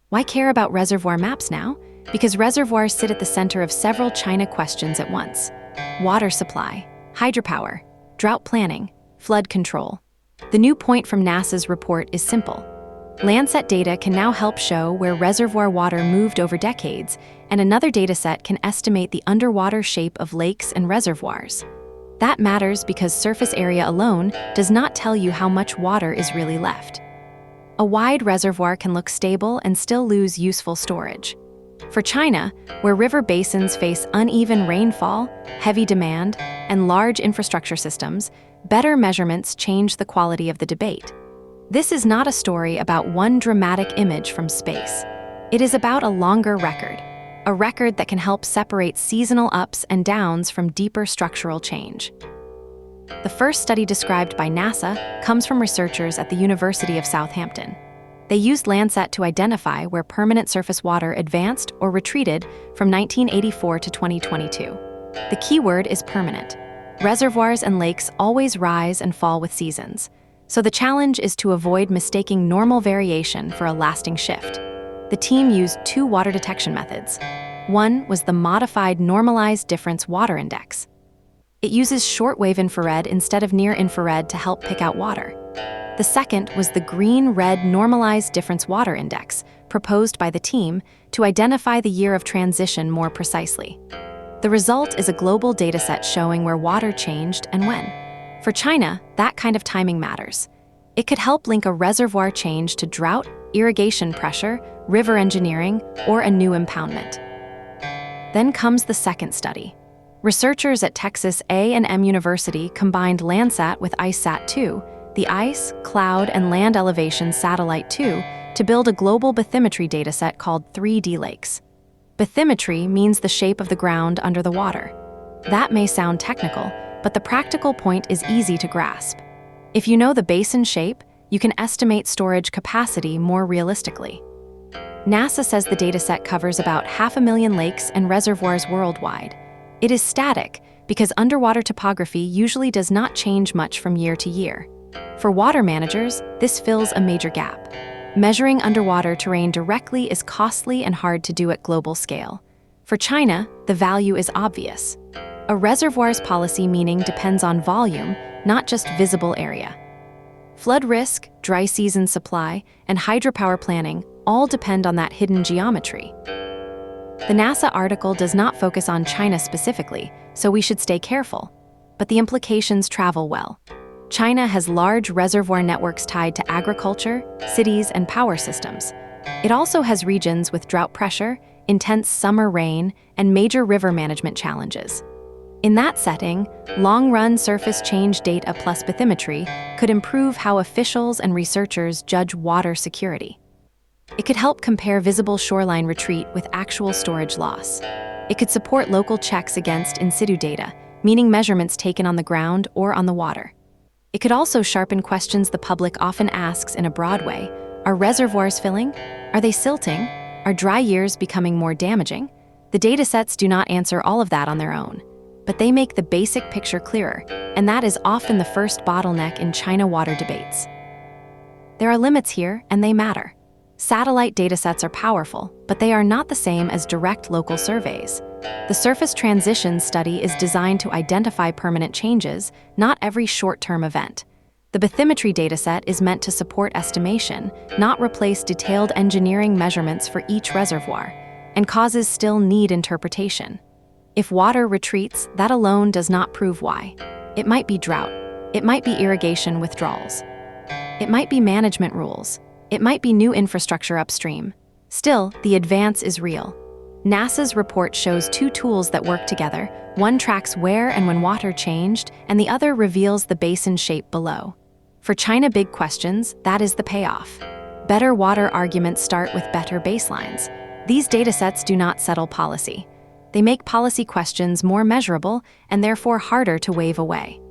Why care about reservoir maps now? Because reservoirs sit at the center of several China questions at once: water supply, hydropower, drought planning, flood control. The new point from NASA's report is simple. Landsat data can now help show where reservoir water moved over decades, and another dataset can estimate the underwater shape of lakes and reservoirs. That matters because surface area alone does not tell you how much water is really left. A wide reservoir can look stable and still lose useful storage. For China, where river basins face uneven rainfall, heavy demand, and large infrastructure systems, better measurements change the quality of the debate. This is not a story about one dramatic image from space. It is about a longer record, a record that can help separate seasonal ups and downs from deeper structural change. The first study described by NASA comes from researchers at the University of Southampton. They used Landsat to identify where permanent surface water advanced or retreated from 1984 to 2022. The key word is permanent. Reservoirs and lakes always rise and fall with seasons, so the challenge is to avoid mistaking normal variation for a lasting shift. The team used two water detection methods. One was the modified normalized difference water index. It uses shortwave infrared instead of near-infrared to help pick out water. The second was the green-red normalized difference water index, proposed by the team to identify the year of transition more precisely. The result is a global dataset showing where water changed and when. For China, that kind of timing matters. It could help link a reservoir change to drought, irrigation pressure, river engineering, or a new impoundment. Then comes the second study. Researchers at Texas A&M University combined Landsat with ICESat-2, the Ice, Cloud, and Land Elevation Satellite 2, to build a global bathymetry dataset called 3D Lakes. Bathymetry means the shape of the ground under the water. That may sound technical, but the practical point is easy to grasp. If you know the basin shape, you can estimate storage capacity more realistically. NASA says the dataset covers about 500,000 lakes and reservoirs worldwide. It is static because underwater topography usually does not change much from year to year. For water managers, this fills a major gap. Measuring underwater terrain directly is costly and hard to do at global scale. For China, the value is obvious. A reservoirs policy meaning depends on volume, not just visible area. Flood risk, dry season supply, and hydropower planning all depend on that hidden geometry. The NASA article does not focus on China specifically, so we should stay careful. But the implications travel well. China has large reservoir networks tied to agriculture, cities, and power systems. It also has regions with drought pressure, intense summer rain, and major river management challenges. In that setting, long-run surface change data plus bathymetry could improve how officials and researchers judge water security. It could help compare visible shoreline retreat with actual storage loss. It could support local checks against in situ data, meaning measurements taken on the ground or on the water. It could also sharpen questions the public often asks in a broad way. Are reservoirs filling? Are they silting? Are dry years becoming more damaging? The datasets do not answer all of that on their own, but they make the basic picture clearer, and that is often the first bottleneck in China water debates. There are limits here, and they matter. Satellite datasets are powerful, but they are not the same as direct local surveys. The surface transition study is designed to identify permanent changes, not every short-term event. The bathymetry dataset is meant to support estimation, not replace detailed engineering measurements for each reservoir, and causes still need interpretation. If water retreats, that alone does not prove why. It might be drought. It might be irrigation withdrawals. It might be management rules. It might be new infrastructure upstream. Still, the advance is real. NASA's report shows two tools that work together. One tracks where and when water changed, and the other reveals the basin shape below. For China big questions, that is the payoff. Better water arguments start with better baselines. These datasets do not settle policy. They make policy questions more measurable and therefore harder to wave away.